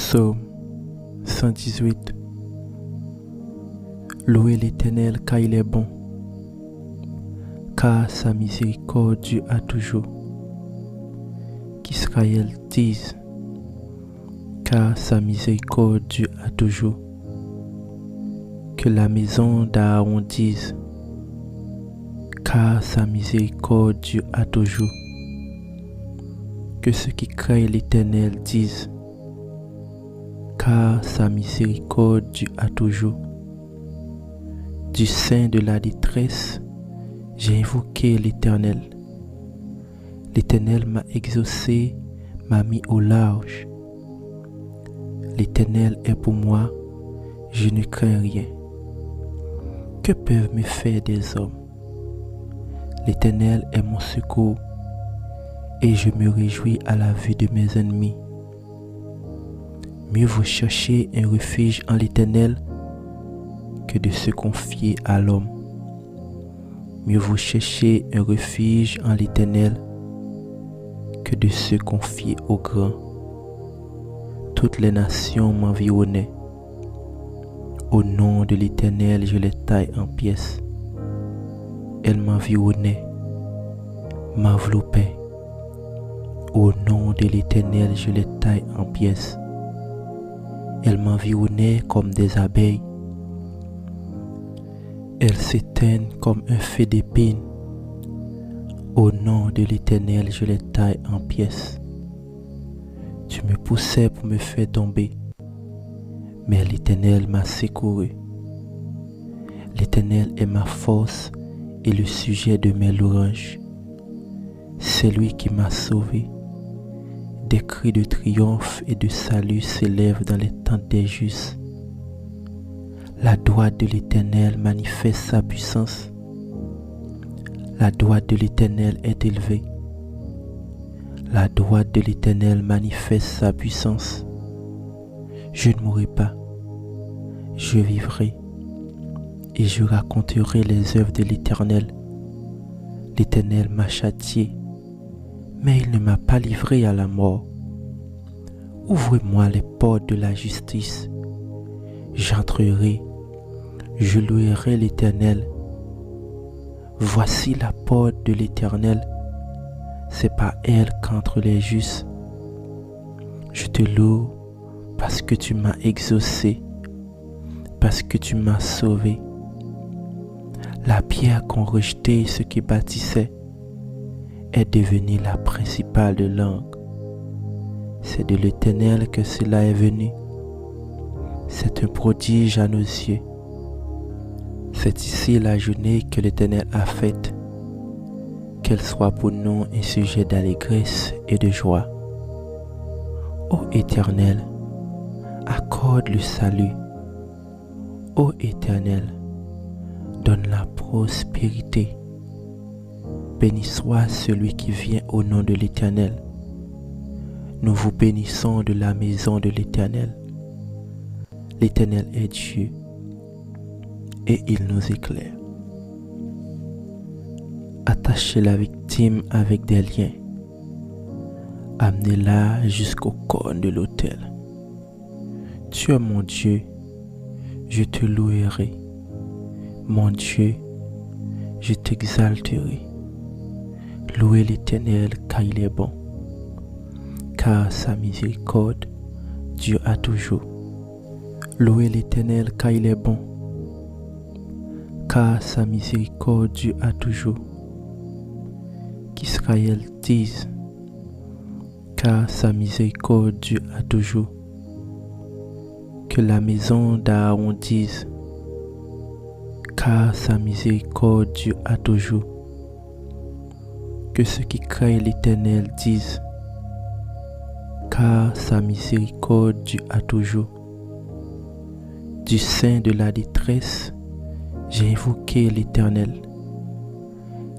Psaume 118. Louez l'Éternel car il est bon, car sa miséricorde dure à toujours. Qu'Israël dise, car sa miséricorde dure à toujours. Que la maison d'Aaron dise, car sa miséricorde dure à toujours. Que ceux qui craignent l'Éternel disent, car sa miséricorde dure à toujours. Du sein de la détresse, j'ai invoqué l'Éternel. L'Éternel m'a exaucé, m'a mis au large. L'Éternel est pour moi, je ne crains rien. Que peuvent me faire des hommes? L'Éternel est mon secours, et je me réjouis à la vue de mes ennemis. Mieux vaut chercher un refuge en l'Éternel que de se confier à l'homme. Mieux vaut chercher un refuge en l'Éternel que de se confier au grand. Toutes les nations m'environnaient. Au nom de l'Éternel, je les taille en pièces. Elles m'environnaient, m'enveloppaient. Au nom de l'Éternel, je les taille en pièces. Elles m'environnaient comme des abeilles. Elles s'éteignent comme un feu d'épines. Au nom de l'Éternel, je les taille en pièces. Tu me poussais pour me faire tomber, mais l'Éternel m'a secouru. L'Éternel est ma force et le sujet de mes louanges. C'est lui qui m'a sauvé. Des cris de triomphe et de salut s'élèvent dans les tentes des justes. La droite de l'Éternel manifeste sa puissance. La droite de l'Éternel est élevée. La droite de l'Éternel manifeste sa puissance. Je ne mourrai pas, je vivrai, et je raconterai les œuvres de l'Éternel. L'Éternel m'a châtié, mais il ne m'a pas livré à la mort. Ouvrez-moi les portes de la justice. J'entrerai, je louerai l'Éternel. Voici la porte de l'Éternel, c'est par elle qu'entrent les justes. Je te loue parce que tu m'as exaucé, parce que tu m'as sauvé. La pierre qu'ont rejetée ceux qui bâtissaient est devenue la principale de l'angle. C'est de l'Éternel que cela est venu. C'est un prodige à nos yeux. C'est ici la journée que l'Éternel a faite. Qu'elle soit pour nous un sujet d'allégresse et de joie. Ô Éternel, accorde le salut. Ô Éternel, donne la prospérité. Béni soit celui qui vient au nom de l'Éternel. Nous vous bénissons de la maison de l'Éternel. L'Éternel est Dieu et il nous éclaire. Attachez la victime avec des liens. Amenez-la jusqu'au corps de l'autel. Tu es mon Dieu, je te louerai. Mon Dieu, je t'exalterai. Louez l'Éternel car il est bon, car sa miséricorde dure à toujours. Louez l'Éternel car il est bon, car sa miséricorde dure à toujours. Qu'Israël dise, car sa miséricorde dure à toujours. Que la maison d'Aaron dise, car sa miséricorde dure à toujours. Que ceux qui craignent l'Éternel disent, car sa miséricorde dure à toujours. Du sein de la détresse, j'ai invoqué l'Éternel.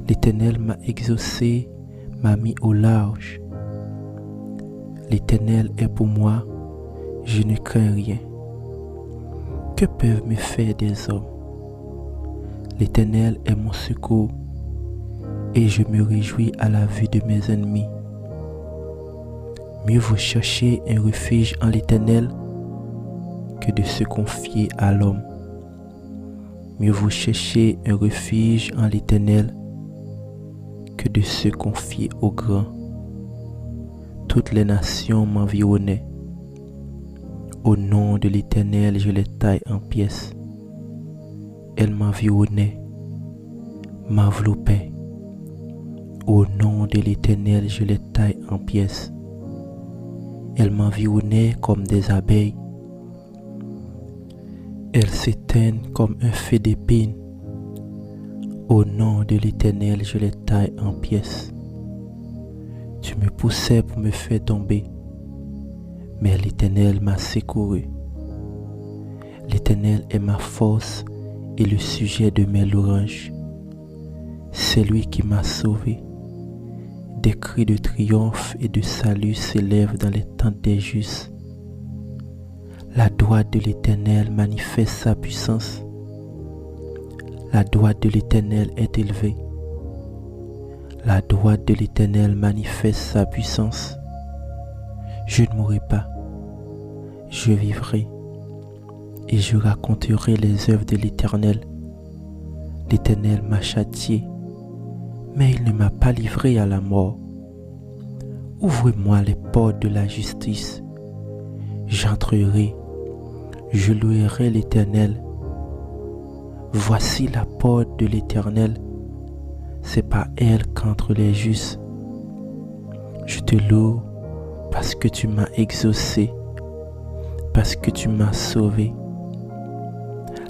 L'Éternel m'a exaucé, m'a mis au large. L'Éternel est pour moi, je ne crains rien. Que peuvent me faire des hommes? L'Éternel est mon secours, et je me réjouis à la vue de mes ennemis. Mieux vaut chercher un refuge en l'Éternel que de se confier à l'homme. Mieux vaut chercher un refuge en l'Éternel que de se confier aux grands. Toutes les nations m'environnaient. Au nom de l'Éternel, je les taille en pièces. Elles m'environnaient, m'enveloppaient. Au nom de l'Éternel, je les taille en pièces. Elles m'environnaient comme des abeilles. Elles s'éteignent comme un feu d'épines. Au nom de l'Éternel, je les taille en pièces. Tu me poussais pour me faire tomber, mais l'Éternel m'a secouru. L'Éternel est ma force et le sujet de mes louanges. C'est lui qui m'a sauvé. Des cris de triomphe et de salut s'élèvent dans les tentes des justes. La droite de l'Éternel manifeste sa puissance. La droite de l'Éternel est élevée. La droite de l'Éternel manifeste sa puissance. Je ne mourrai pas, je vivrai et je raconterai les œuvres de l'Éternel. L'Éternel m'a châtié, mais il ne m'a pas livré à la mort. Ouvrez-moi les portes de la justice. J'entrerai, je louerai l'Éternel. Voici la porte de l'Éternel. C'est par elle qu'entrent les justes. Je te loue parce que tu m'as exaucé, parce que tu m'as sauvé.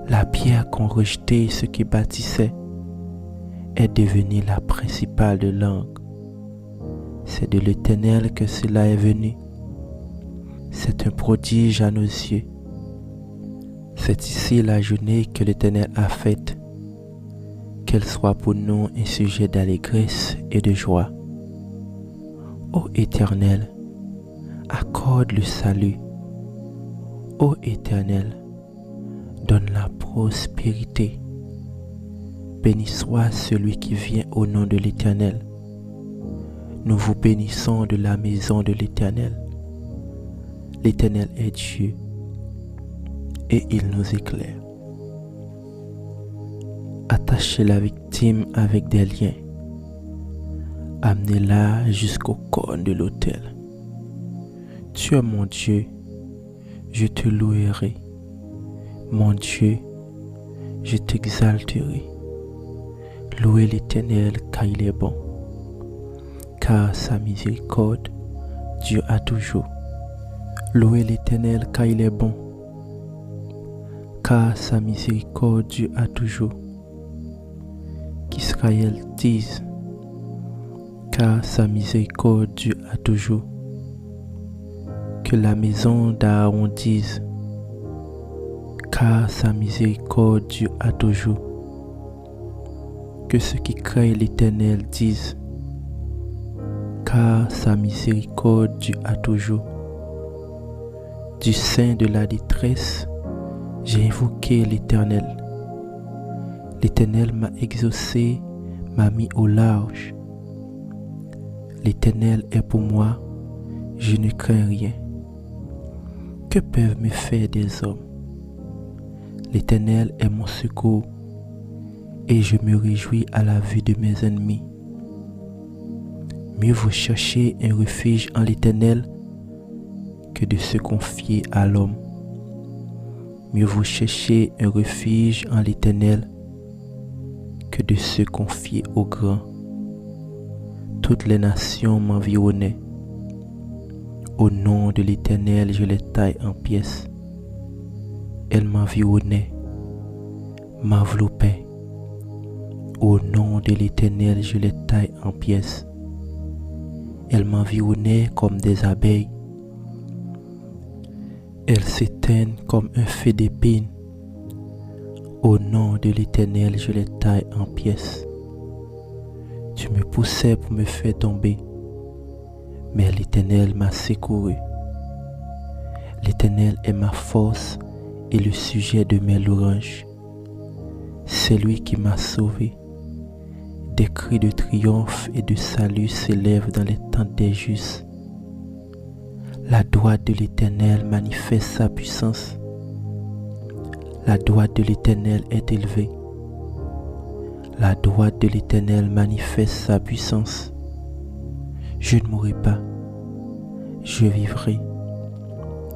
La pierre qu'ont rejetée ceux qui bâtissaient est devenue la principale de langue. C'est de l'Éternel que cela est venu. C'est un prodige à nos yeux. C'est ici la journée que l'Éternel a faite. Qu'elle soit pour nous un sujet d'allégresse et de joie. Ô Éternel, accorde le salut. Ô Éternel, donne la prospérité. Béni soit celui qui vient au nom de l'Éternel. Nous vous bénissons de la maison de l'Éternel. L'Éternel est Dieu et il nous éclaire. Attachez la victime avec des liens. Amenez-la jusqu'au corps de l'autel. Tu es mon Dieu, je te louerai. Mon Dieu, je t'exalterai. Louez l'Éternel car il est bon, car sa miséricorde dure à toujours. Louez l'Éternel car il est bon, car sa miséricorde dure à toujours. Qu'Israël dise, car sa miséricorde dure à toujours. Que la maison d'Aaron dise, car sa miséricorde dure à toujours. Que ceux qui craignent l'Éternel disent, car sa miséricorde dure à toujours. Du sein de la détresse, j'ai invoqué l'Éternel. L'Éternel m'a exaucé, m'a mis au large. L'Éternel est pour moi, je ne crains rien. Que peuvent me faire des hommes? L'Éternel est mon secours, et je me réjouis à la vue de mes ennemis. Mieux vaut chercher un refuge en l'Éternel que de se confier à l'homme. Mieux vaut chercher un refuge en l'Éternel que de se confier aux grands. Toutes les nations m'environnaient. Au nom de l'Éternel, je les taille en pièces. Elles m'environnaient, m'enveloppaient. Au nom de l'Éternel, je les taille en pièces. Elles m'environnaient comme des abeilles. Elles s'éteignent comme un feu d'épines. Au nom de l'Éternel, je les taille en pièces. Tu me poussais pour me faire tomber, mais l'Éternel m'a secouru. L'Éternel est ma force et le sujet de mes louanges. C'est lui qui m'a sauvé. Des cris de triomphe et de salut s'élèvent dans les tentes des justes. La droite de l'Éternel manifeste sa puissance. La droite de l'Éternel est élevée. La droite de l'Éternel manifeste sa puissance. Je ne mourrai pas, je vivrai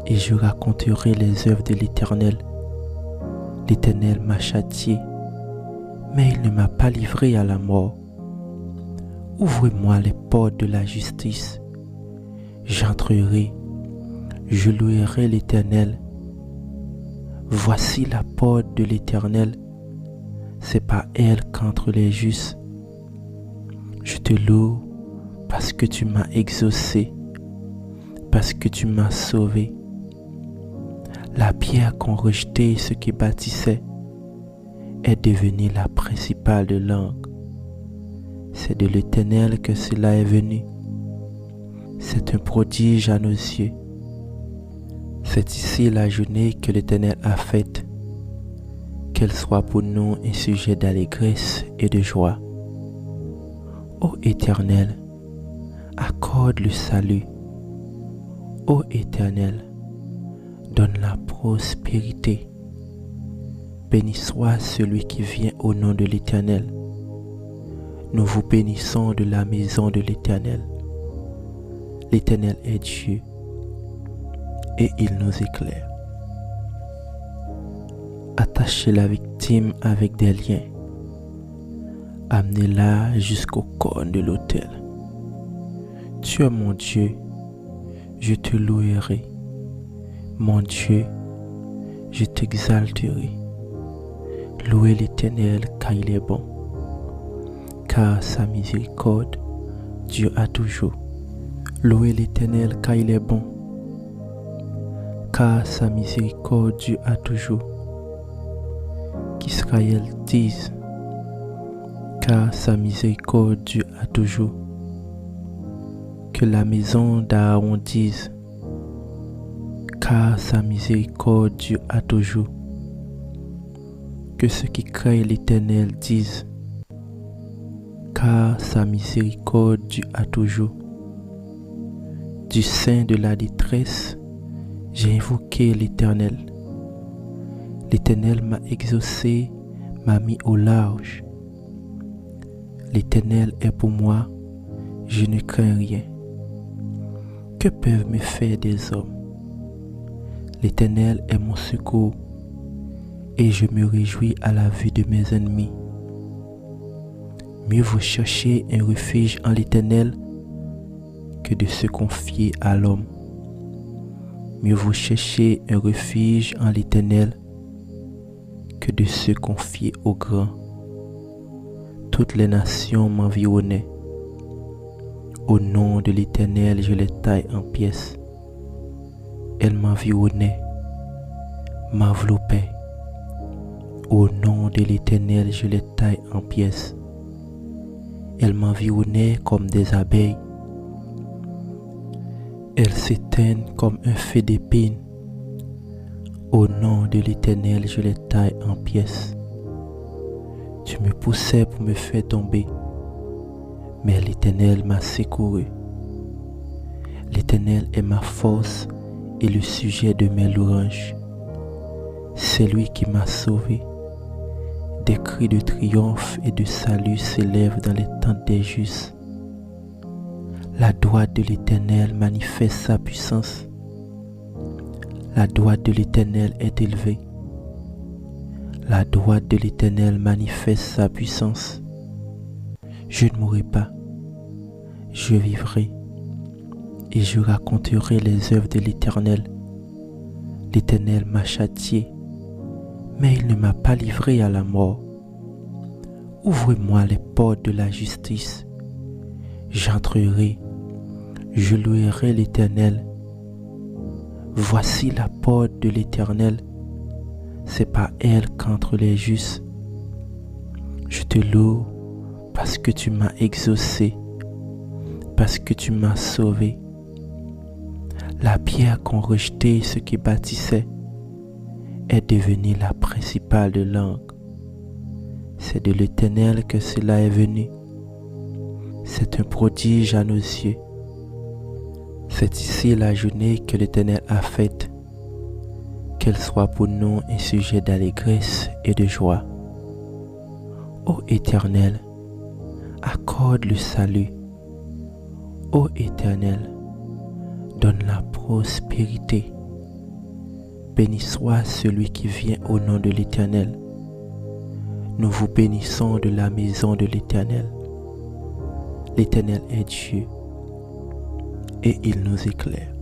et je raconterai les œuvres de l'Éternel. L'Éternel m'a châtié, mais il ne m'a pas livré à la mort. Ouvrez-moi les portes de la justice. J'entrerai, je louerai l'Éternel. Voici la porte de l'Éternel, c'est par elle qu'entrent les justes. Je te loue parce que tu m'as exaucé, parce que tu m'as sauvé. La pierre qu'ont rejetée ceux qui bâtissaient est devenue la principale de l'angle. C'est de l'Éternel que cela est venu. C'est un prodige à nos yeux. C'est ici la journée que l'Éternel a faite. Qu'elle soit pour nous un sujet d'allégresse et de joie. Ô Éternel, accorde le salut. Ô Éternel, donne la prospérité. Béni soit celui qui vient au nom de l'Éternel. Nous vous bénissons de la maison de l'Éternel. L'Éternel est Dieu et il nous éclaire. Attachez la victime avec des liens. Amenez-la jusqu'au corne de l'autel. Tu es mon Dieu, je te louerai. Mon Dieu, je t'exalterai. Louez l'Éternel car il est bon, car sa miséricorde dure à toujours. Louez l'Éternel car il est bon, car sa miséricorde dure à toujours. Qu'Israël dise, car sa miséricorde dure à toujours. Que la maison d'Aaron dise, car sa miséricorde dure à toujours. Que ceux qui craignent l'Éternel disent, car sa miséricorde dure à toujours. Du sein de la détresse, j'ai invoqué l'Éternel. L'Éternel m'a exaucé, m'a mis au large. L'Éternel est pour moi, je ne crains rien. Que peuvent me faire des hommes? L'Éternel est mon secours, et je me réjouis à la vue de mes ennemis. Mieux vaut chercher un refuge en l'Éternel que de se confier à l'homme. Mieux vaut chercher un refuge en l'Éternel que de se confier au grand. Toutes les nations m'environnaient. Au nom de l'Éternel, je les taille en pièces. Elles m'environnaient, m'enveloppaient. Au nom de l'Éternel, je les taille en pièces. Elles m'environnaient comme des abeilles. Elles s'éteignent comme un feu d'épines. Au nom de l'Éternel, je les taille en pièces. Tu me poussais pour me faire tomber, mais l'Éternel m'a secouru. L'Éternel est ma force et le sujet de mes louanges. C'est lui qui m'a sauvé. Des cris de triomphe et de salut s'élèvent dans les tentes des justes. La droite de l'Éternel manifeste sa puissance. La droite de l'Éternel est élevée. La droite de l'Éternel manifeste sa puissance. Je ne mourrai pas, je vivrai et je raconterai les œuvres de l'Éternel. L'Éternel m'a châtié, mais il ne m'a pas livré à la mort. Ouvrez-moi les portes de la justice. J'entrerai, je louerai l'Éternel. Voici la porte de l'Éternel, c'est par elle qu'entrent les justes. Je te loue parce que tu m'as exaucé, parce que tu m'as sauvé. La pierre qu'ont rejetée ceux qui bâtissaient est devenue la principale de l'angle. C'est de l'Éternel que cela est venu. C'est un prodige à nos yeux. C'est ici la journée que l'Éternel a faite, qu'elle soit pour nous un sujet d'allégresse et de joie. Ô Éternel, accorde le salut. Ô Éternel, donne la prospérité. Béni soit celui qui vient au nom de l'Éternel. Nous vous bénissons de la maison de l'Éternel. L'Éternel est Dieu et il nous éclaire.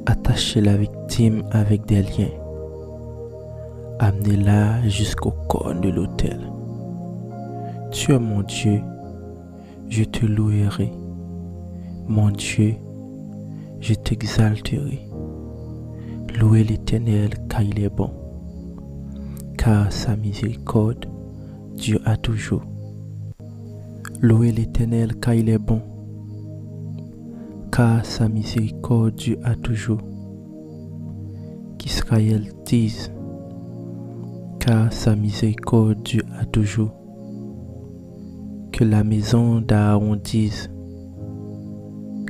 Attachez la victime avec des liens. Amenez-la jusqu'au corps de l'autel. Tu es mon Dieu, je te louerai. Mon Dieu, je t'exalterai. Louez l'Éternel car il est bon, car sa miséricorde dure à toujours. Louez l'Éternel car il est bon, car sa miséricorde dure à toujours. Qu'Israël dise, car sa miséricorde dure à toujours. Que la maison d'Aaron dise,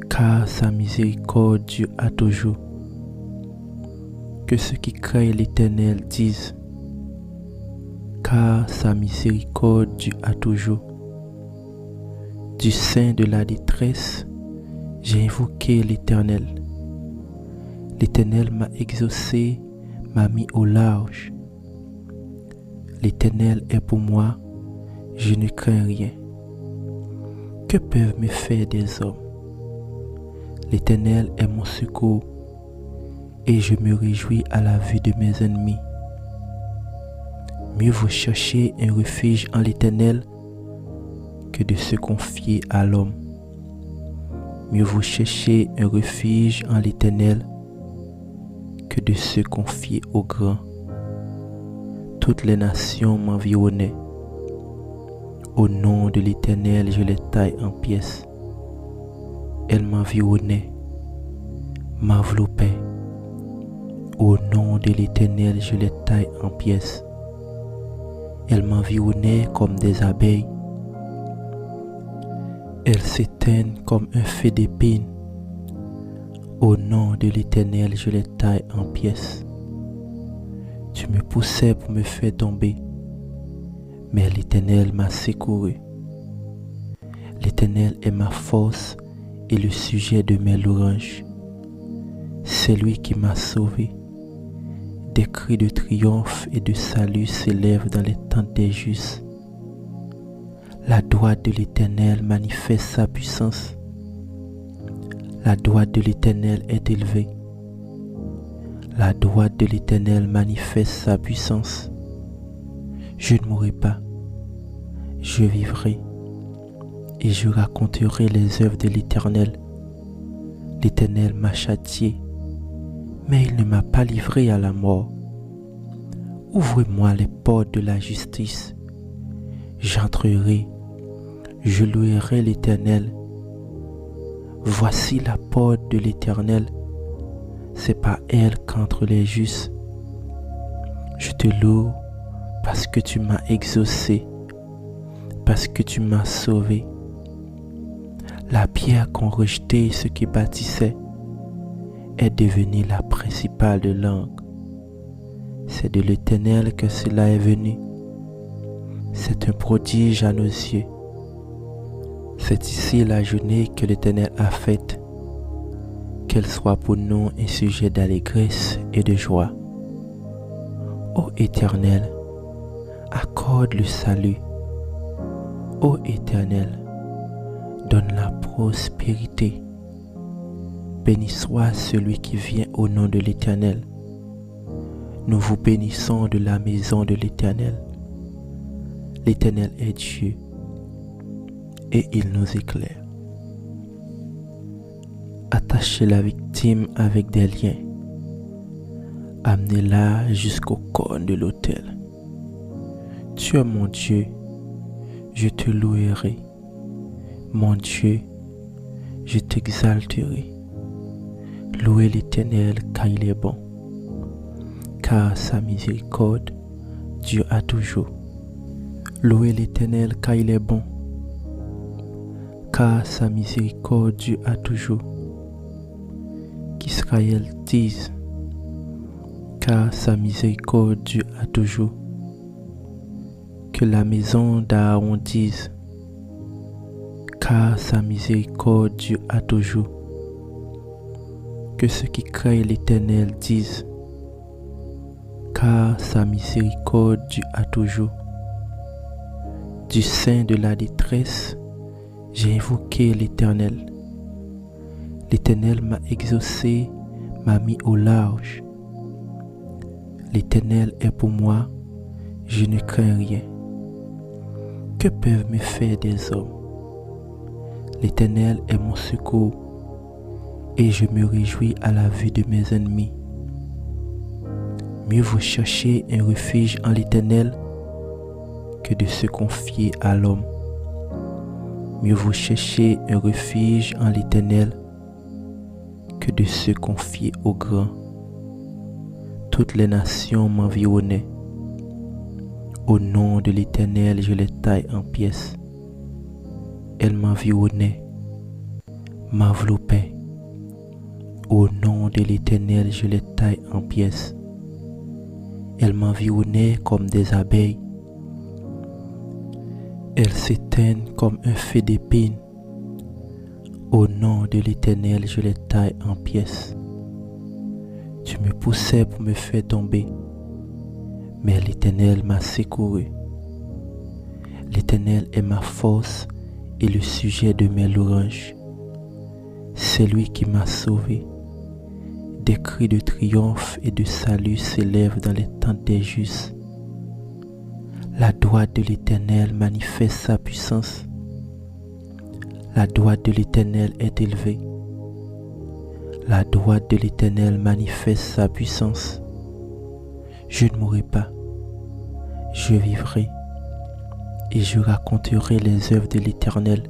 car sa miséricorde dure à toujours. Que ceux qui craignent l'Éternel disent, car sa miséricorde dure à toujours. Du sein de la détresse, j'ai invoqué l'Éternel. L'Éternel m'a exaucé, m'a mis au large. L'Éternel est pour moi, je ne crains rien. Que peuvent me faire des hommes? L'Éternel est mon secours, et je me réjouis à la vue de mes ennemis. Mieux vaut chercher un refuge en l'Éternel que de se confier à l'homme. Mieux vaut chercher un refuge en l'Éternel que de se confier aux grands. Toutes les nations m'environnaient. Au nom de l'Éternel, je les taille en pièces. Elles m'environnaient, m'enveloppaient. Au nom de l'Éternel, je les taille en pièces. Elles m'environnaient comme des abeilles. Elles s'éteignent comme un feu d'épines. Au nom de l'Éternel, je les taille en pièces. Tu me poussais pour me faire tomber, mais l'Éternel m'a secouru. L'Éternel est ma force et le sujet de mes louanges. C'est lui qui m'a sauvé. Des cris de triomphe et de salut s'élèvent dans les tentes des justes. La droite de l'Éternel manifeste sa puissance. La droite de l'Éternel est élevée. La droite de l'Éternel manifeste sa puissance. Je ne mourrai pas, je vivrai et je raconterai les œuvres de l'Éternel. L'Éternel m'a châtié, mais il ne m'a pas livré à la mort. Ouvrez-moi les portes de la justice. J'entrerai, je louerai l'Éternel. Voici la porte de l'Éternel. C'est par elle qu'entrent les justes. Je te loue parce que tu m'as exaucé, parce que tu m'as sauvé. La pierre qu'ont rejetée ceux qui bâtissaient est devenue la principale de l'angle. C'est de l'Éternel que cela est venu. C'est un prodige à nos yeux. C'est ici la journée que l'Éternel a faite, qu'elle soit pour nous un sujet d'allégresse et de joie. Ô Éternel, accorde le salut. Ô Éternel, donne la prospérité. Béni soit celui qui vient au nom de l'Éternel. Nous vous bénissons de la maison de l'Éternel. L'Éternel est Dieu et il nous éclaire. Attachez la victime avec des liens. Amenez-la jusqu'au corps de l'autel. Tu es mon Dieu, je te louerai. Mon Dieu, je t'exalterai. Louez l'Éternel car il est bon, car sa miséricorde dure à toujours. Louez l'Éternel car il est bon, car sa miséricorde dure à toujours. Qu'Israël dise, car sa miséricorde dure à toujours. Que la maison d'Aaron dise, car sa miséricorde dure à toujours. Que ceux qui craignent l'Éternel disent, car sa miséricorde dure à toujours. Du sein de la détresse, j'ai invoqué l'Éternel. L'Éternel m'a exaucé, m'a mis au large. L'Éternel est pour moi, je ne crains rien. Que peuvent me faire des hommes? L'Éternel est mon secours, et je me réjouis à la vue de mes ennemis. Mieux vaut chercher un refuge en l'Éternel que de se confier à l'homme. Mieux vaut chercher un refuge en l'Éternel que de se confier aux grands. Toutes les nations m'environnaient. Au nom de l'Éternel, je les taille en pièces. Elles m'environnaient, m'enveloppaient. Au nom de l'Éternel, je les taille en pièces. Elles m'environnaient comme des abeilles. Elles s'éteignent comme un feu d'épines. Au nom de l'Éternel, je les taille en pièces. Tu me poussais pour me faire tomber, mais l'Éternel m'a secouru. L'Éternel est ma force et le sujet de mes louanges. C'est lui qui m'a sauvé. Des cris de triomphe et de salut s'élèvent dans les tentes des justes. La droite de l'Éternel manifeste sa puissance. La droite de l'Éternel est élevée. La droite de l'Éternel manifeste sa puissance. Je ne mourrai pas. Je vivrai et je raconterai les œuvres de l'Éternel.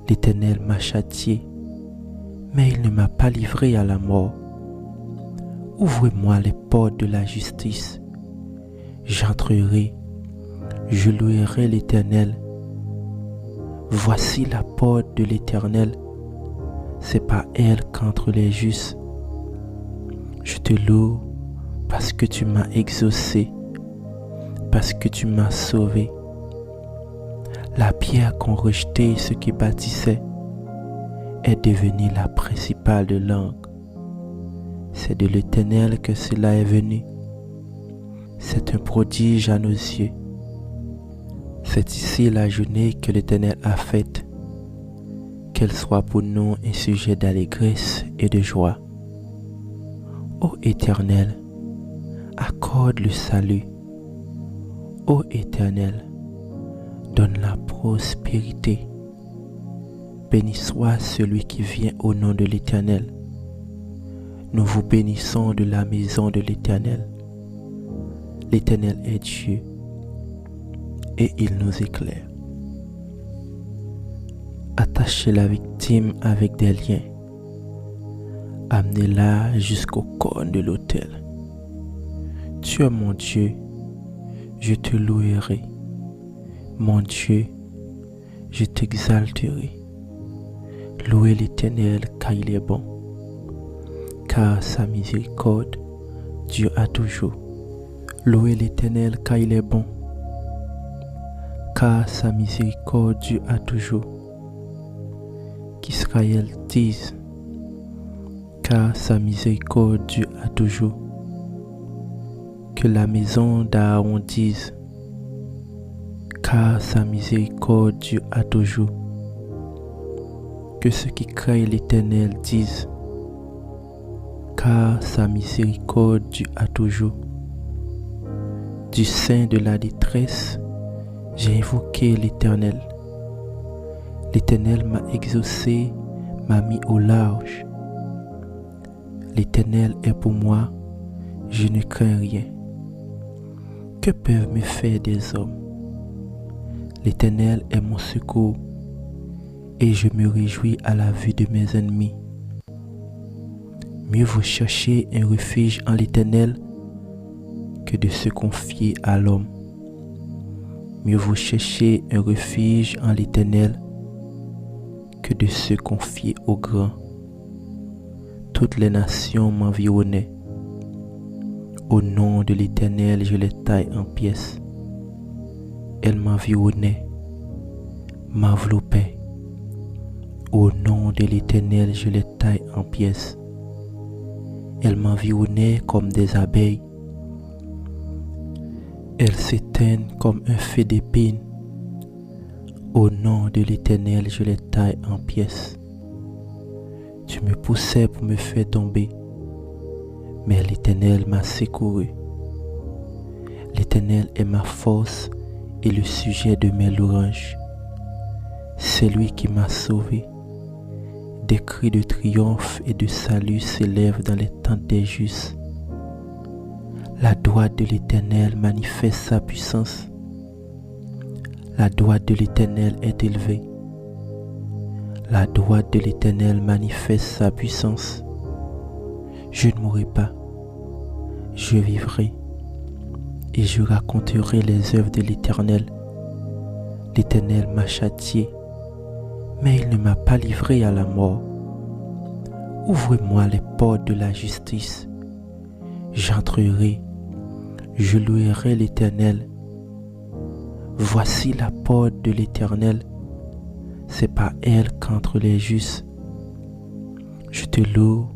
L'Éternel m'a châtié, mais il ne m'a pas livré à la mort. Ouvrez-moi les portes de la justice. J'entrerai, je louerai l'Éternel. Voici la porte de l'Éternel, c'est par elle qu'entrent les justes. Je te loue parce que tu m'as exaucé, parce que tu m'as sauvé. La pierre qu'ont rejetée ceux qui bâtissaient est devenue la principale de l'angle. C'est de l'Éternel que cela est venu. C'est un prodige à nos yeux. C'est ici la journée que l'Éternel a faite. Qu'elle soit pour nous un sujet d'allégresse et de joie. Ô Éternel, accorde le salut. Ô Éternel, donne la prospérité. Béni soit celui qui vient au nom de l'Éternel. Nous vous bénissons de la maison de l'Éternel. L'Éternel est Dieu et il nous éclaire. Attachez la victime avec des liens. Amenez-la jusqu'au corne de l'autel. Tu es mon Dieu, je te louerai. Mon Dieu, je t'exalterai. Louez l'Éternel car il est bon, car sa miséricorde dure à toujours. Louez l'Éternel car il est bon, car sa miséricorde dure à toujours. Qu'Israël dise, car sa miséricorde dure à toujours. Que la maison d'Aaron dise, car sa miséricorde dure à toujours. Que ceux qui craignent l'Éternel disent, car sa miséricorde dure à toujours. Du sein de la détresse, j'ai invoqué l'Éternel. L'Éternel m'a exaucé, m'a mis au large. L'Éternel est pour moi, je ne crains rien. Que peuvent me faire des hommes? L'Éternel est mon secours, et je me réjouis à la vue de mes ennemis. Mieux vaut chercher un refuge en l'Éternel que de se confier à l'homme. Mieux vaut chercher un refuge en l'Éternel que de se confier au grand. Toutes les nations m'environnaient. Au nom de l'Éternel, je les taille en pièces. Elles m'environnaient, m'enveloppaient. Au nom de l'Éternel, je les taille en pièces. Elles m'environnaient comme des abeilles. Elles s'éteignent comme un feu d'épines. Au nom de l'Éternel, je les taille en pièces. Tu me poussais pour me faire tomber, mais l'Éternel m'a secouru. L'Éternel est ma force et le sujet de mes louanges. C'est lui qui m'a sauvé. Des cris de triomphe et de salut s'élèvent dans les tentes des justes. La droite de l'Éternel manifeste sa puissance. La droite de l'Éternel est élevée. La droite de l'Éternel manifeste sa puissance. Je ne mourrai pas. Je vivrai et je raconterai les œuvres de l'Éternel. L'Éternel m'a châtié, mais il ne m'a pas livré à la mort. Ouvrez-moi les portes de la justice. J'entrerai, je louerai l'Éternel. Voici la porte de l'Éternel. C'est par elle qu'entrent les justes. Je te loue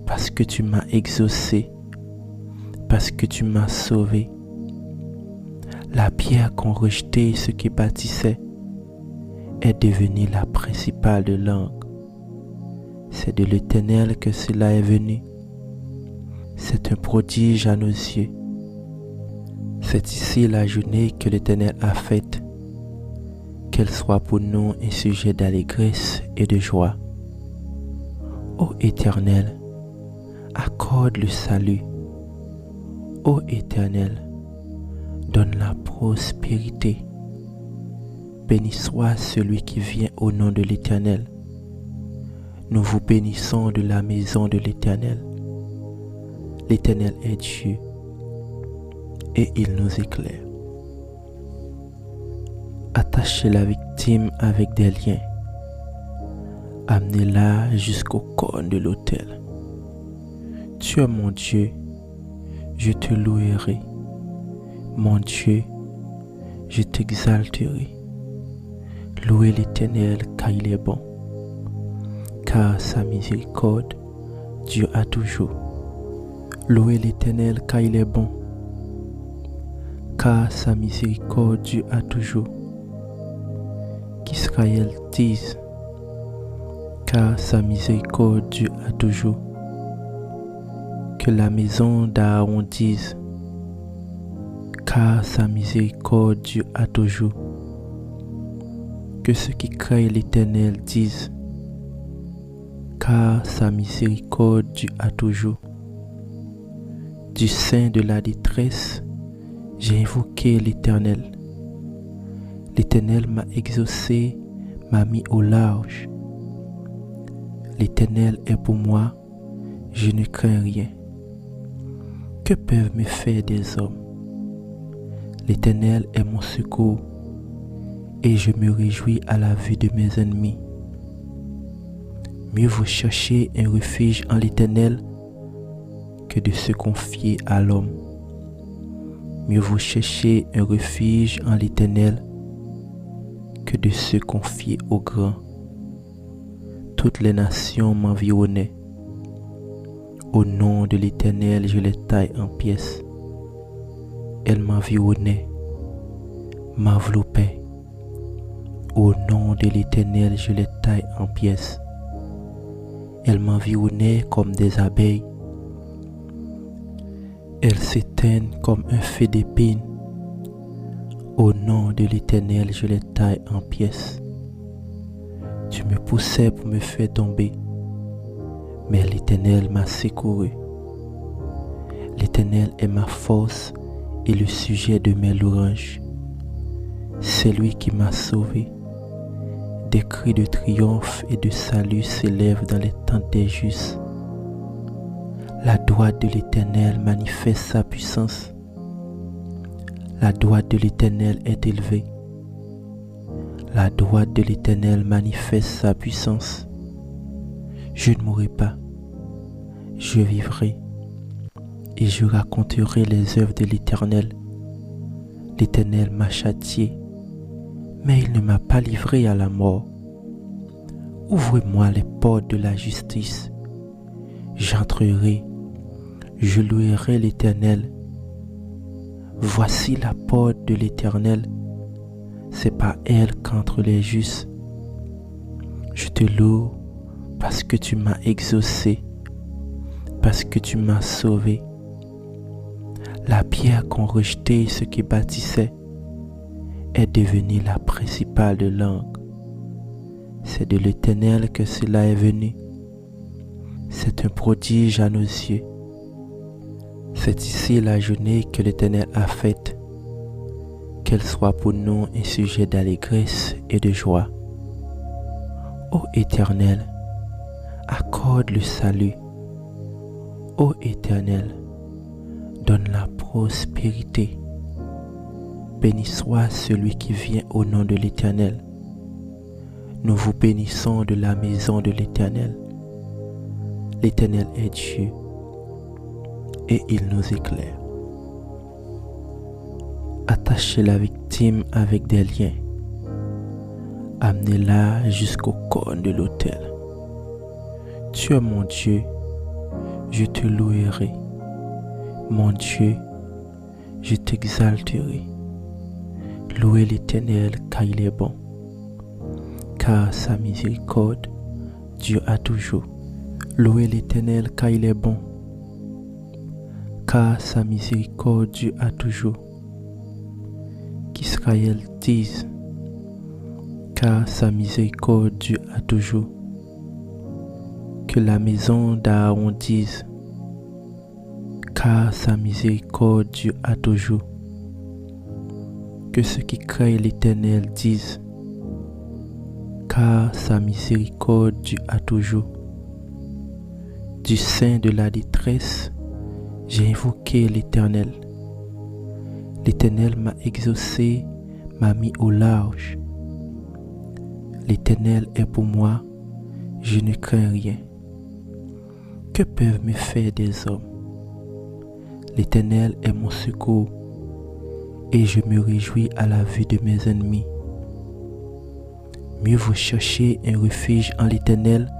parce que tu m'as exaucé, parce que tu m'as sauvé. La pierre qu'ont rejetée ceux qui bâtissaient est devenue la principale de langue. C'est de l'Éternel que cela est venu. C'est un prodige à nos yeux. C'est ici la journée que l'Éternel a faite. Qu'elle soit pour nous un sujet d'allégresse et de joie. Ô Éternel, accorde le salut. Ô Éternel, donne la prospérité. Béni soit celui qui vient au nom de l'Éternel. Nous vous bénissons de la maison de l'Éternel. L'Éternel est Dieu et il nous éclaire. Attachez la victime avec des liens. Amenez-la jusqu'au corne de l'autel. Tu es mon Dieu, je te louerai. Mon Dieu, je t'exalterai. Louez l'Éternel car il est bon, car sa miséricorde dure à toujours. Louez l'Éternel car il est bon, car sa miséricorde dure à toujours. Qu'Israël dise, car sa miséricorde dure à toujours. Que la maison d'Aaron dise, car sa miséricorde dure à toujours. Que ceux qui craignent l'Éternel disent, car sa miséricorde dure à toujours. Du sein de la détresse, j'ai invoqué l'Éternel. L'Éternel m'a exaucé, m'a mis au large. L'Éternel est pour moi, je ne crains rien. Que peuvent me faire des hommes? L'Éternel est mon secours, et je me réjouis à la vue de mes ennemis. Mieux vaut chercher un refuge en l'Éternel que de se confier à l'homme. Mieux vaut chercher un refuge en l'Éternel que de se confier au grand. Toutes les nations m'environnaient. Au nom de l'Éternel, je les taille en pièces. Elles m'environnaient, m'enveloppaient. Au nom de l'Éternel, je les taille en pièces. Elles m'environnaient comme des abeilles. Elles s'éteignent comme un feu d'épines. Au nom de l'Éternel, je les taille en pièces. Tu me poussais pour me faire tomber, mais l'Éternel m'a secouru. L'Éternel est ma force et le sujet de mes louanges. C'est lui qui m'a sauvé. Des cris de triomphe et de salut s'élèvent dans les tentes des justes. La droite de l'Éternel manifeste sa puissance. La droite de l'Éternel est élevée. La droite de l'Éternel manifeste sa puissance. Je ne mourrai pas, je vivrai et je raconterai les œuvres de l'Éternel. L'Éternel m'a châtié, mais il ne m'a pas livré à la mort. Ouvrez-moi les portes de la justice. J'entrerai, je louerai l'Éternel. Voici la porte de l'Éternel, c'est par elle qu'entrent les justes. Je te loue parce que tu m'as exaucé, parce que tu m'as sauvé. La pierre qu'ont rejetée ceux qui bâtissaient est devenue la principale de l'angle. C'est de l'Éternel que cela est venu. C'est un prodige à nos yeux. C'est ici la journée que l'Éternel a faite. Qu'elle soit pour nous un sujet d'allégresse et de joie. Ô Éternel, accorde le salut. Ô Éternel, donne la prospérité. Béni soit celui qui vient au nom de l'Éternel. Nous vous bénissons de la maison de l'Éternel. L'Éternel est Dieu et il nous éclaire. Attachez la victime avec des liens. Amenez-la jusqu'au cône de l'autel. Tu es mon Dieu, je te louerai. Mon Dieu, je t'exalterai. Louez l'Éternel car il est bon, car sa miséricorde dure à toujours. Louez l'Éternel car il est bon, car sa miséricorde dure à toujours. Qu'Israël dise, car sa miséricorde dure à toujours. Que la maison d'Aaron dise, car sa miséricorde dure à toujours. Que ceux qui craignent l'Éternel disent, car sa miséricorde dure à toujours. Du sein de la détresse, j'ai invoqué l'Éternel. L'Éternel m'a exaucé, m'a mis au large. L'Éternel est pour moi, je ne crains rien. Que peuvent me faire des hommes? L'Éternel est mon secours, et je me réjouis à la vue de mes ennemis. Mieux vaut chercher un refuge en l'Éternel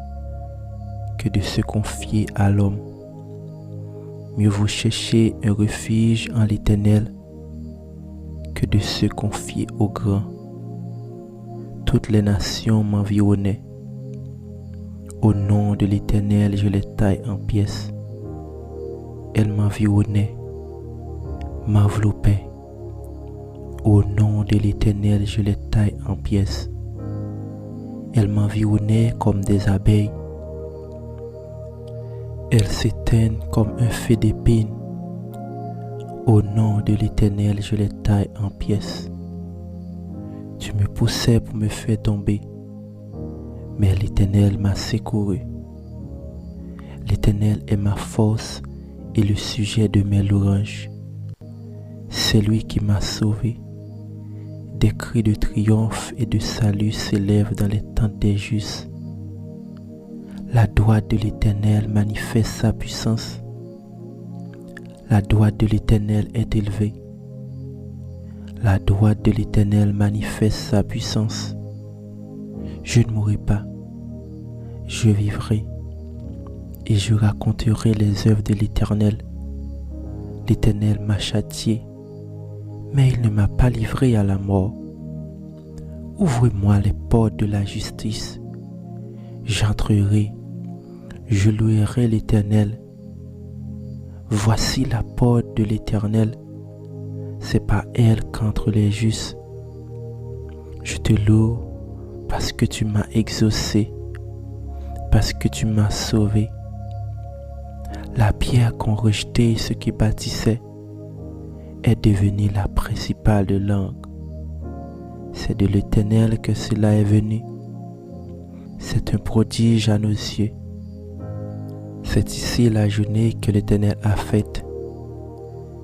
que de se confier à l'homme. Mieux vaut chercher un refuge en l'Éternel que de se confier aux grands. Toutes les nations m'environnaient. Au nom de l'Éternel, je les taille en pièces. Elles m'environnaient, m'enveloppaient. Au nom de l'Éternel, je les taille en pièces. Elles m'environnaient comme des abeilles. Elles s'éteignent comme un feu d'épines. Au nom de l'Éternel, je les taille en pièces. Tu me poussais pour me faire tomber, mais l'Éternel m'a secouru. L'Éternel est ma force et le sujet de mes louanges. C'est lui qui m'a sauvé. Des cris de triomphe et de salut s'élèvent dans les tentes des justes. La droite de l'Éternel manifeste sa puissance. La droite de l'Éternel est élevée. La droite de l'Éternel manifeste sa puissance. Je ne mourrai pas, je vivrai et je raconterai les œuvres de l'Éternel. L'Éternel m'a châtié, mais il ne m'a pas livré à la mort. Ouvrez-moi les portes de la justice. J'entrerai, je louerai l'Éternel. Voici la porte de l'Éternel, c'est par elle qu'entrent les justes. Je te loue parce que tu m'as exaucé, parce que tu m'as sauvé. La pierre qu'ont rejetée ceux qui bâtissaient est devenue la principale de l'angle. C'est de l'Éternel que cela est venu. C'est un prodige à nos yeux. C'est ici la journée que l'Éternel a faite.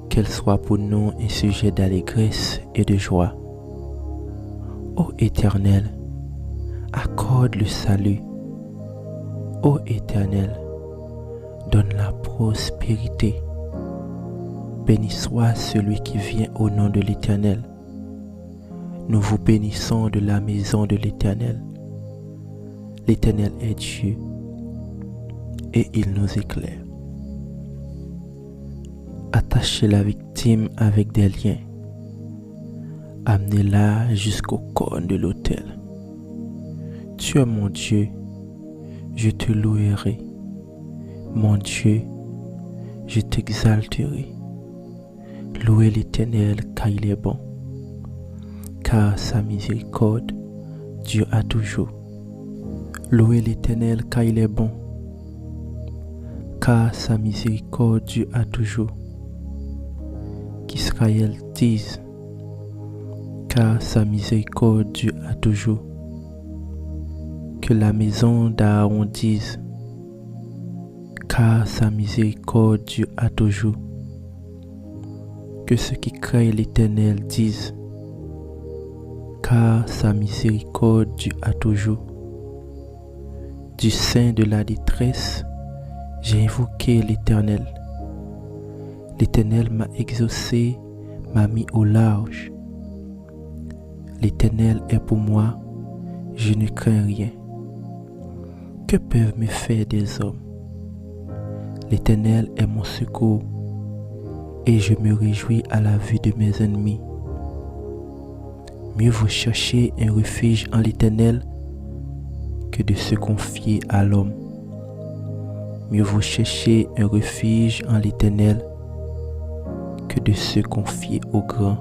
Qu'elle soit pour nous un sujet d'allégresse et de joie. Ô Éternel, accorde le salut. Ô Éternel, donne la prospérité. Béni soit celui qui vient au nom de l'Éternel. Nous vous bénissons de la maison de l'Éternel. L'Éternel est Dieu et il nous éclaire. Attachez la victime avec des liens. Amenez-la jusqu'au cône de l'autel. Tu es mon Dieu, je te louerai. Mon Dieu, je t'exalterai. Louez l'Éternel car il est bon, car sa miséricorde dure à toujours. Louez l'Éternel car il est bon, car sa miséricorde dure à toujours. Qu'Israël dise, car sa miséricorde dure à toujours. Que la maison d'Aaron dise, car sa miséricorde dure à toujours. Que ceux qui craignent l'Éternel disent, car sa miséricorde dure à toujours. Du sein de la détresse, j'ai invoqué l'Éternel. L'Éternel m'a exaucé, m'a mis au large. L'Éternel est pour moi, je ne crains rien. Que peuvent me faire des hommes? L'Éternel est mon secours, et je me réjouis à la vue de mes ennemis. Mieux vaut chercher un refuge en l'Éternel que de se confier à l'homme. Mieux vaut chercher un refuge en l'Éternel que de se confier au grand.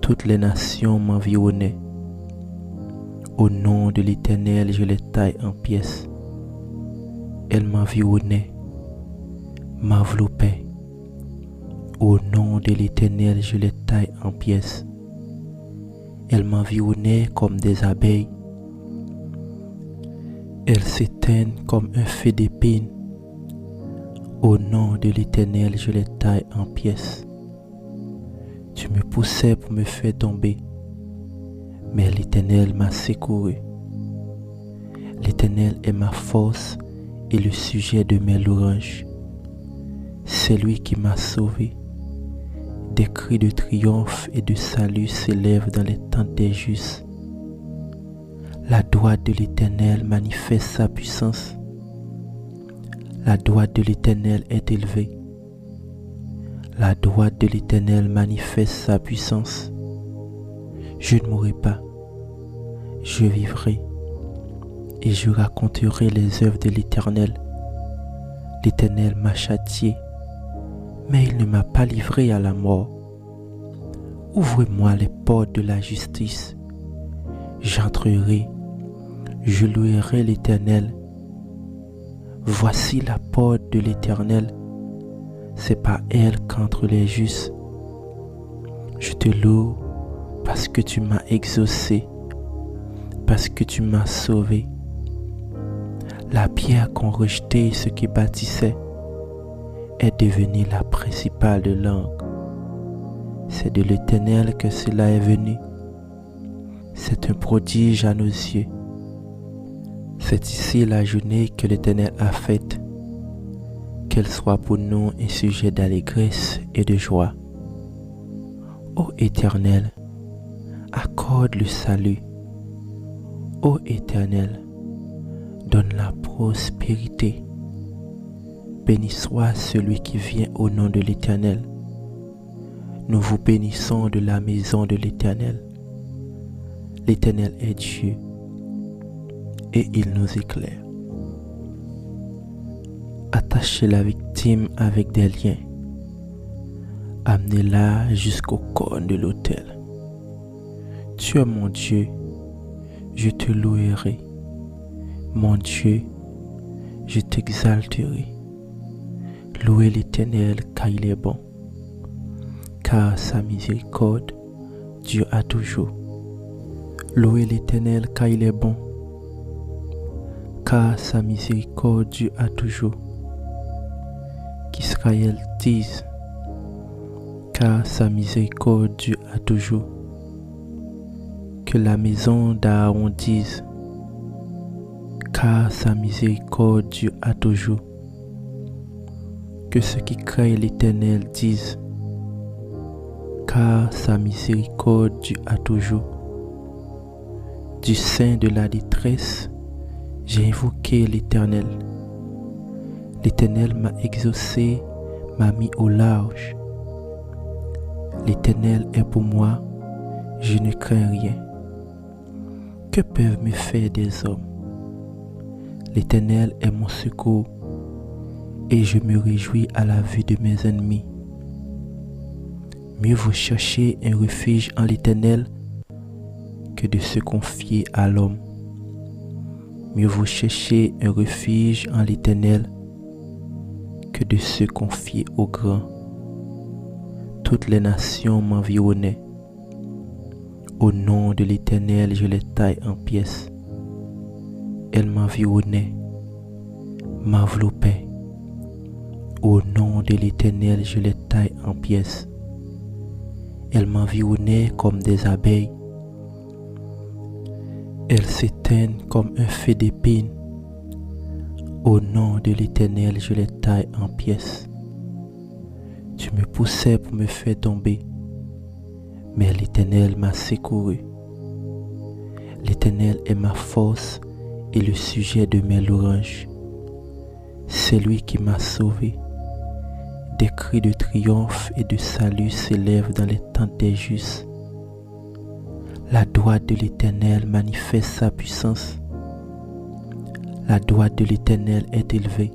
Toutes les nations m'environnaient. Au nom de l'Éternel, je les taille en pièces. Elles m'environnaient, m'enveloppaient. Au nom de l'Éternel, je les taille en pièces. Elles m'environnaient comme des abeilles. Elles s'éteignent comme un feu d'épines. Au nom de l'Éternel, je les taille en pièces. Tu me poussais pour me faire tomber, mais l'Éternel m'a secouru. L'Éternel est ma force et le sujet de mes louanges. C'est lui qui m'a sauvé. Des cris de triomphe et de salut s'élèvent dans les tentes des justes. La droite de l'Éternel manifeste sa puissance. La droite de l'Éternel est élevée. La droite de l'Éternel manifeste sa puissance. Je ne mourrai pas, je vivrai et je raconterai les œuvres de l'Éternel. L'Éternel m'a châtié, mais il ne m'a pas livré à la mort. Ouvrez-moi les portes de la justice. J'entrerai, je louerai l'Éternel. Voici la porte de l'Éternel, c'est par elle qu'entrent les justes. Je te loue parce que tu m'as exaucé, parce que tu m'as sauvé. La pierre qu'ont rejetée ceux qui bâtissaient est devenue la principale de langue. C'est de l'Éternel que cela est venu. C'est un prodige à nos yeux. C'est ici la journée que l'Éternel a faite. Qu'elle soit pour nous un sujet d'allégresse et de joie. Ô Éternel, accorde le salut. Ô Éternel, donne la prospérité. Béni soit celui qui vient au nom de l'Éternel. Nous vous bénissons de la maison de l'Éternel. L'Éternel est Dieu et il nous éclaire. Attachez la victime avec des liens. Amenez-la jusqu'au cône de l'autel. Tu es mon Dieu, je te louerai. Mon Dieu, je t'exalterai. Louez l'Éternel car il est bon, car sa miséricorde dure à toujours. Louez l'Éternel car il est bon, car sa miséricorde dure à toujours. Qu'Israël dise, car sa miséricorde dure à toujours. Que la maison d'Aaron dise, car sa miséricorde dure à toujours. Que ceux qui craignent l'Éternel disent, car sa miséricorde dure à toujours. Du sein de la détresse, j'ai invoqué l'Éternel. L'Éternel m'a exaucé, m'a mis au large. L'Éternel est pour moi, je ne crains rien. Que peuvent me faire des hommes? L'Éternel est mon secours, et je me réjouis à la vue de mes ennemis. Mieux vaut chercher un refuge en l'Éternel que de se confier à l'homme. Mieux vaut chercher un refuge en l'Éternel que de se confier aux grands. Toutes les nations m'environnaient. Au nom de l'Éternel, je les taille en pièces. Elles m'environnaient, m'enveloppaient. Au nom de l'Éternel, je les taille en pièces. Elles m'environnaient comme des abeilles. Elles s'éteignent comme un feu d'épines. Au nom de l'Éternel, je les taille en pièces. Tu me poussais pour me faire tomber, mais l'Éternel m'a secouru. L'Éternel est ma force et le sujet de mes louanges. C'est lui qui m'a sauvé. Des cris de triomphe et de salut s'élèvent dans les tentes des justes. La droite de l'Éternel manifeste sa puissance. La droite de l'Éternel est élevée.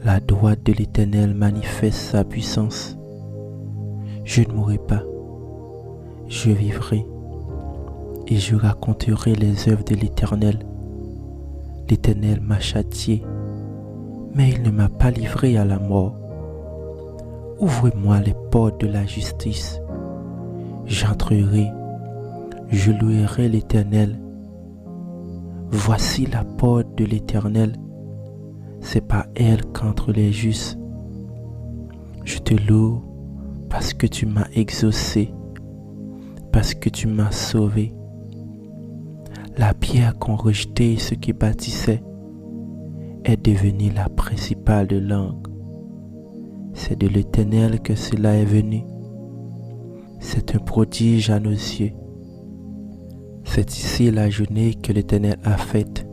La droite de l'Éternel manifeste sa puissance. Je ne mourrai pas, je vivrai et je raconterai les œuvres de l'Éternel. L'Éternel m'a châtié, mais il ne m'a pas livré à la mort. Ouvrez-moi les portes de la justice. J'entrerai, je louerai l'Éternel. Voici la porte de l'Éternel, c'est par elle qu'entrent les justes. Je te loue parce que tu m'as exaucé, parce que tu m'as sauvé. La pierre qu'ont rejetée ceux qui bâtissaient est devenue la principale de l'angle. C'est de l'Éternel que cela est venu. C'est un prodige à nos yeux. C'est ici la journée que l'Éternel a faite.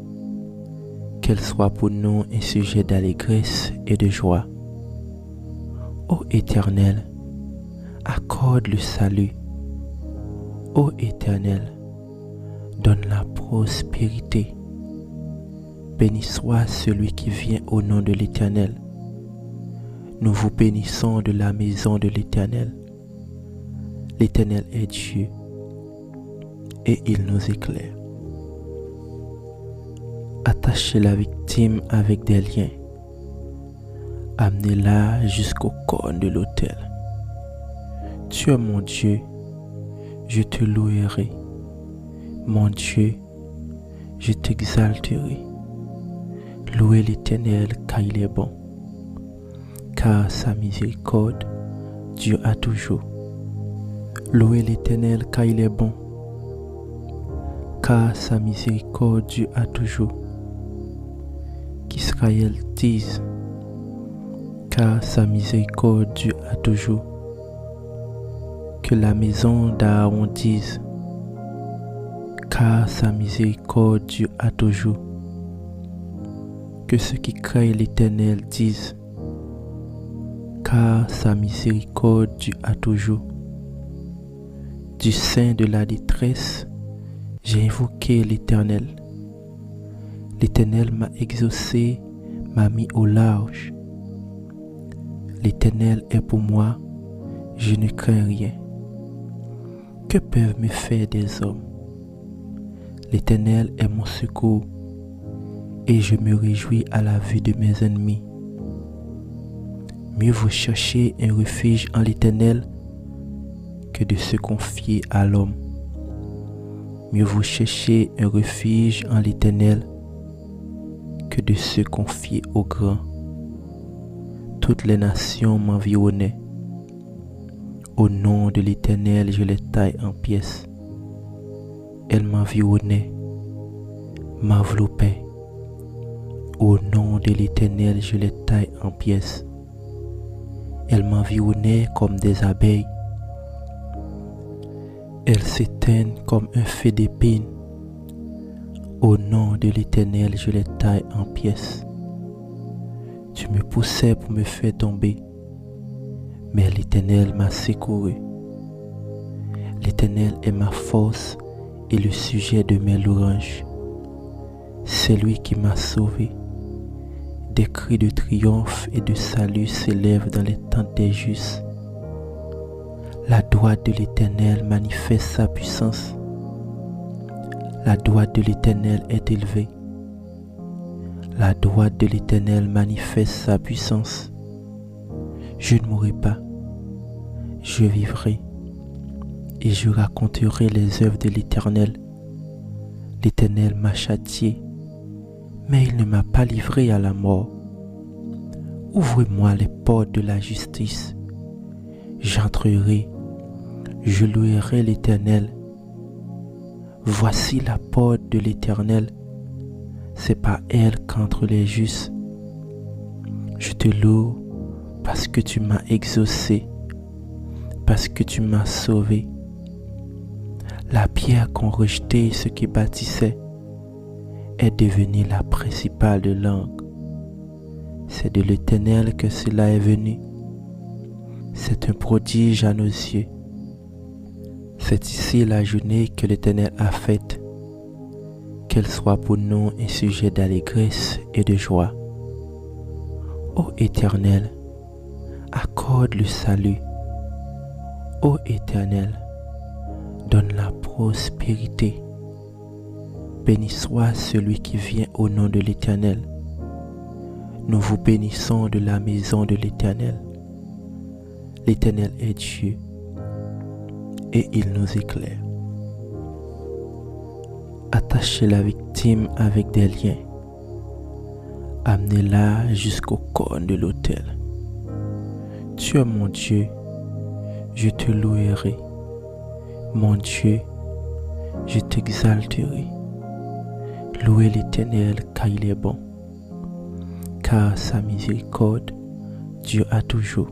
Qu'elle soit pour nous un sujet d'allégresse et de joie. Ô Éternel, accorde le salut. Ô Éternel, donne la prospérité. Béni soit celui qui vient au nom de l'Éternel. Nous vous bénissons de la maison de l'Éternel. L'Éternel est Dieu et il nous éclaire. Attachez la victime avec des liens. Amenez-la jusqu'au corps de l'autel. Tu es mon Dieu, je te louerai. Mon Dieu, je t'exalterai. Louez l'Éternel car il est bon, car sa miséricorde dure à toujours. Louez l'Éternel car il est bon, car sa miséricorde dure à toujours. Qu'Israël dise, car sa miséricorde dure à toujours. Que la maison d'Aaron dise, car sa miséricorde dure à toujours. Que ceux qui craignent l'Éternel disent, car sa miséricorde dure à toujours. Du sein de la détresse, j'ai invoqué l'Éternel. L'Éternel m'a exaucé, m'a mis au large. L'Éternel est pour moi, je ne crains rien. Que peuvent me faire des hommes? L'Éternel est mon secours, et je me réjouis à la vue de mes ennemis. Mieux vaut chercher un refuge en l'Éternel que de se confier à l'homme. Mieux vaut chercher un refuge en l'Éternel que de se confier aux grands. Toutes les nations m'environnaient. Au nom de l'Éternel, je les taille en pièces. Elle m'environnait, m'enveloppait. Au nom de l'Éternel, je les taille en pièces. Elles m'environnaient comme des abeilles. Elles s'éteignent comme un feu d'épines. Au nom de l'Éternel, je les taille en pièces. Tu me poussais pour me faire tomber, mais l'Éternel m'a secouru. L'Éternel est ma force et le sujet de mes louanges. C'est lui qui m'a sauvé. Des cris de triomphe et de salut s'élèvent dans les tentes des justes. La droite de l'Éternel manifeste sa puissance. La droite de l'Éternel est élevée. La droite de l'Éternel manifeste sa puissance. Je ne mourrai pas, je vivrai et je raconterai les œuvres de l'Éternel. L'Éternel m'a châtié, mais il ne m'a pas livré à la mort. Ouvrez-moi les portes de la justice. J'entrerai, je louerai l'Éternel. Voici la porte de l'Éternel. C'est par elle qu'entrent les justes. Je te loue parce que tu m'as exaucé, parce que tu m'as sauvé. La pierre qu'ont rejetée ceux qui bâtissaient est devenue la principale de langue. C'est de l'Éternel que cela est venu. C'est un prodige à nos yeux. C'est ici la journée que l'Éternel a faite. Qu'elle soit pour nous un sujet d'allégresse et de joie. Ô Éternel, accorde le salut. Ô Éternel, donne la prospérité. Béni soit celui qui vient au nom de l'Éternel. Nous vous bénissons de la maison de l'Éternel. L'Éternel est Dieu et il nous éclaire. Attachez la victime avec des liens. Amenez-la jusqu'au corne de l'autel. Tu es mon Dieu, je te louerai. Mon Dieu, je t'exalterai. Louez l'Éternel car il est bon, car sa miséricorde dure à toujours.